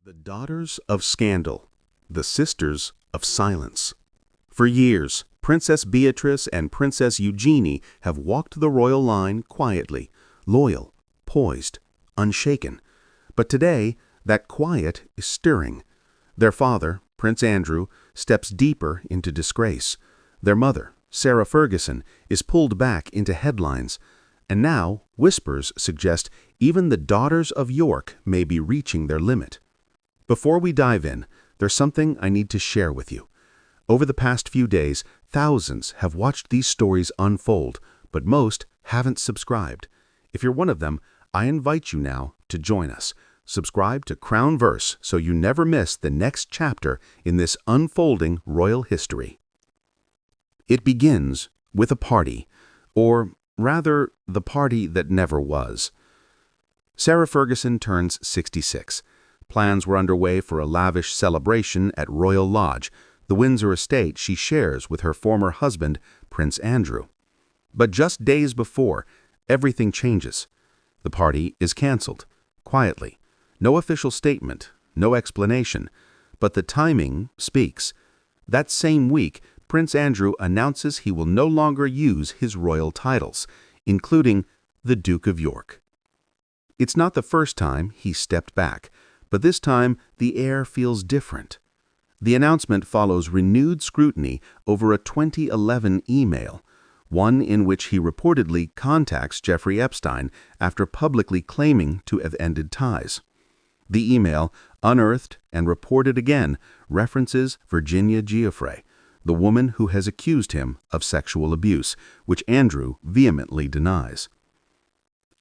The Daughters of Scandal, the Sisters of Silence. For years, Princess Beatrice and Princess Eugenie have walked the royal line quietly, loyal, poised, unshaken. But today, that quiet is stirring. Their father, Prince Andrew, steps deeper into disgrace. Their mother, Sarah Ferguson, is pulled back into headlines. And now, whispers suggest even the daughters of York may be reaching their limit. Before we dive in, there's something I need to share with you. Over the past few days, thousands have watched these stories unfold, but most haven't subscribed. If you're one of them, I invite you now to join us. Subscribe to Crown Verse so you never miss the next chapter in this unfolding royal history. It begins with a party, or rather, the party that never was. Sarah Ferguson turns 66. Plans were underway for a lavish celebration at Royal Lodge, the Windsor estate she shares with her former husband, Prince Andrew. But just days before, everything changes. The party is cancelled, quietly. No official statement, no explanation, but the timing speaks. That same week, Prince Andrew announces he will no longer use his royal titles, including the Duke of York. It's not the first time he stepped back, but this time the air feels different. The announcement follows renewed scrutiny over a 2011 email, one in which he reportedly contacts Jeffrey Epstein after publicly claiming to have ended ties. The email, unearthed and reported again, references Virginia Giuffre, the woman who has accused him of sexual abuse, which Andrew vehemently denies.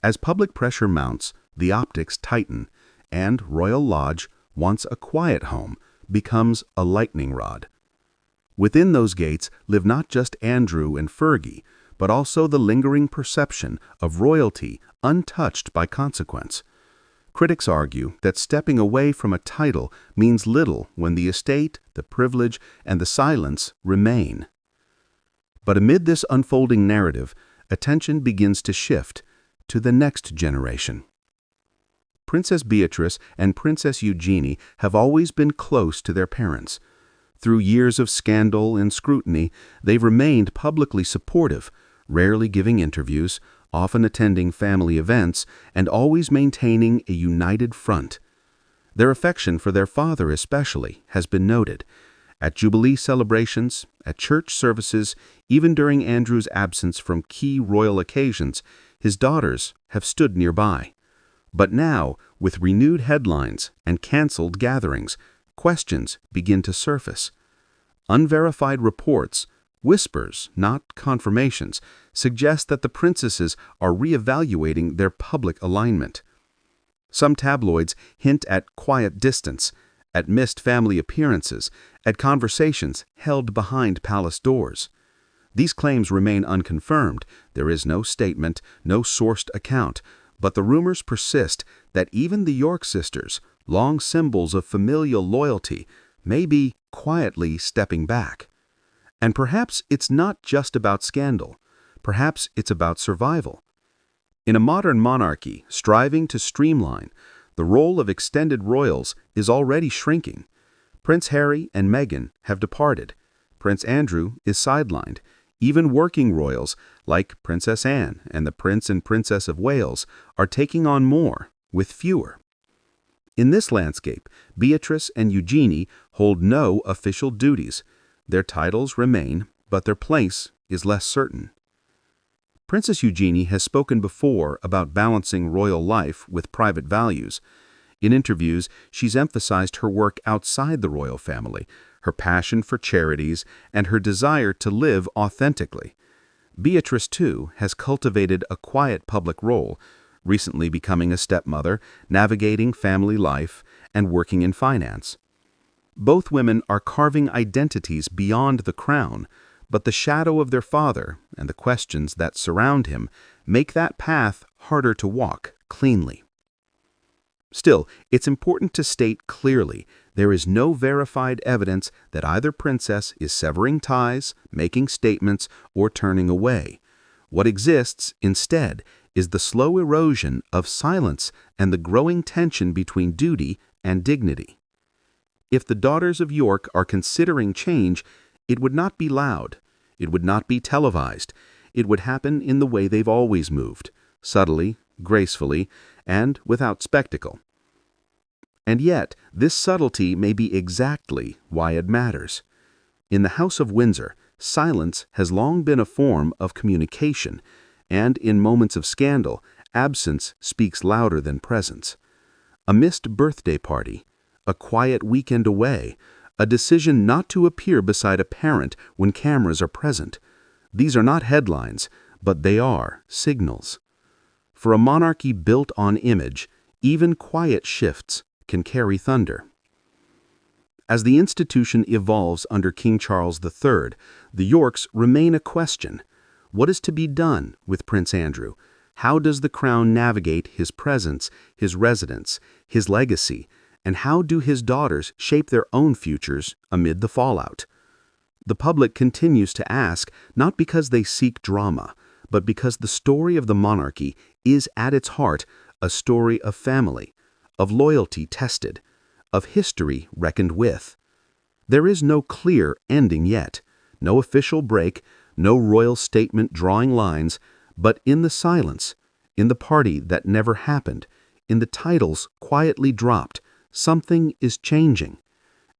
As public pressure mounts, the optics tighten, and Royal Lodge, once a quiet home, becomes a lightning rod. Within those gates live not just Andrew and Fergie, but also the lingering perception of royalty untouched by consequence. Critics argue that stepping away from a title means little when the estate, the privilege, and the silence remain. But amid this unfolding narrative, attention begins to shift to the next generation. Princess Beatrice and Princess Eugenie have always been close to their parents. Through years of scandal and scrutiny, they've remained publicly supportive, rarely giving interviews, often attending family events, and always maintaining a united front. Their affection for their father especially has been noted. At Jubilee celebrations, at church services, even during Andrew's absence from key royal occasions, his daughters have stood nearby. But now, with renewed headlines and cancelled gatherings, questions begin to surface. Unverified reports, whispers, not confirmations, suggest that the princesses are reevaluating their public alignment. Some tabloids hint at quiet distance, at missed family appearances, at conversations held behind palace doors. These claims remain unconfirmed. There is no statement, no sourced account, but the rumors persist that even the York sisters, long symbols of familial loyalty, may be quietly stepping back. And perhaps it's not just about scandal. Perhaps it's about survival. In a modern monarchy striving to streamline, the role of extended royals is already shrinking. Prince Harry and Meghan have departed. Prince Andrew is sidelined. Even working royals, like Princess Anne and the Prince and Princess of Wales, are taking on more, with fewer. In this landscape, Beatrice and Eugenie hold no official duties. Their titles remain, but their place is less certain. Princess Eugenie has spoken before about balancing royal life with private values. In interviews, she's emphasized her work outside the royal family, her passion for charities, and her desire to live authentically. Beatrice, too, has cultivated a quiet public role, recently becoming a stepmother, navigating family life, and working in finance. Both women are carving identities beyond the crown, but the shadow of their father and the questions that surround him make that path harder to walk cleanly. Still, it's important to state clearly there is no verified evidence that either princess is severing ties, making statements, or turning away. What exists, instead, is the slow erosion of silence and the growing tension between duty and dignity. If the daughters of York are considering change, it would not be loud. It would not be televised. It would happen in the way they've always moved, subtly, gracefully, and without spectacle. And yet, this subtlety may be exactly why it matters. In the House of Windsor, silence has long been a form of communication, and in moments of scandal, absence speaks louder than presence. A missed birthday party, a quiet weekend away, a decision not to appear beside a parent when cameras are present. These are not headlines, but they are signals. For a monarchy built on image, even quiet shifts can carry thunder. As the institution evolves under King Charles III, the Yorks remain a question. What is to be done with Prince Andrew? How does the crown navigate his presence, his residence, his legacy, and how do his daughters shape their own futures amid the fallout? The public continues to ask, not because they seek drama, but because the story of the monarchy is at its heart a story of family, of loyalty tested, of history reckoned with. There is no clear ending yet, no official break, no royal statement drawing lines, but in the silence, in the party that never happened, in the titles quietly dropped, something is changing.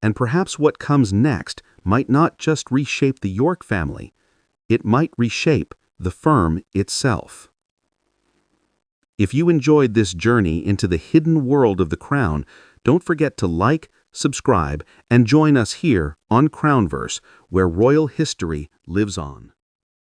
And perhaps what comes next might not just reshape the York family, it might reshape the firm itself. If you enjoyed this journey into the hidden world of the crown, don't forget to like, subscribe, and join us here on Crownverse, where royal history lives on.